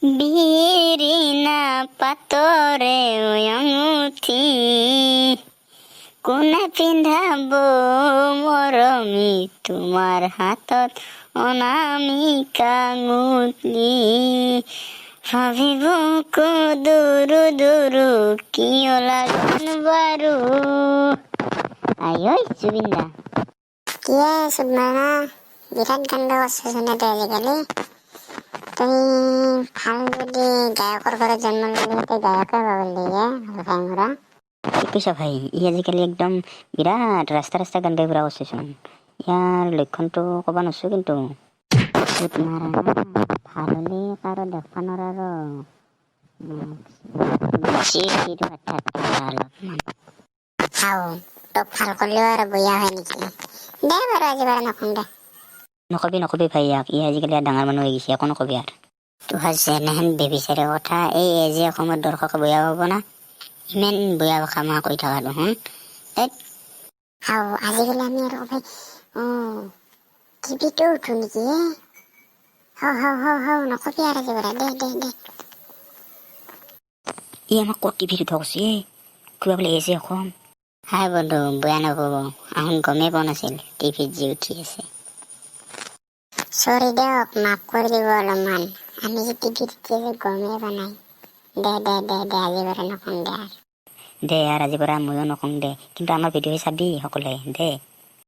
বিৰিণা পাতৰে আঙুঠি কোনে পিন্ধাব মৰমী তোমাৰ হাতত অনামিকা আঙুঠি ভাবিব দূৰো দূৰো কিয় লাগন বাৰু আই জুবিন দা কিয়ে সুধমাৰা বিৰাট গান গাইছে আজিকালি তুমি ভাল যদি গায়কৰ ঘৰত জন্ম ল'লে গায়কে পাব লাগে কি কৈছা ভাই ই আজিকালি একদম বিৰাট ৰাস্তা ৰাস্তা গান গাই ফুৰা কৰিছেচোন ইয়াৰ লক্ষণটো ক'ব নোৱাৰছো কিন্তু ভাল হ'লে কাৰো দেখবা নোৱাৰো হাও তোক ভাল কৰিলেও আৰু বয়া হয় নেকি দে বাৰু আজি বাৰু নকওঁ দে নকবি ভাই ইয়াক ই আজিকালি ডাঙৰ মানুহ হৈ গৈছে একো নকবি আৰু তোহাৰ যেনেহেন বেবিচাৰে কথা এই এজি অসমত দৰ্শকে বেয়া পাব না ইমান বেয়া ভাষা মই কৈ থকা দেখোন হাও আজিকালি আমি আৰু কবাই টিভিটো উঠো নেকি হাও নকবি আৰু আজি বাৰু দে ই আমাক ক'ত টিভিত উঠা কৈছে কিবা বোলে এজি অসম হাই বন্ধু বেয়া নাপাব আহোন গমেই পোৱা নাছিল টিভিত যি উঠি আছে চৰি দিয়ক মাফ কৰি দিব অলপমান আমি যে টিভিত গমেই পোৱা নাই দে আজি বাৰু নকওঁ দে দে আৰু আজিৰ পৰা ময়ো নকওঁ দে কিন্তু আমাৰ ভিডিঅ' চাবি সকলোৱে দে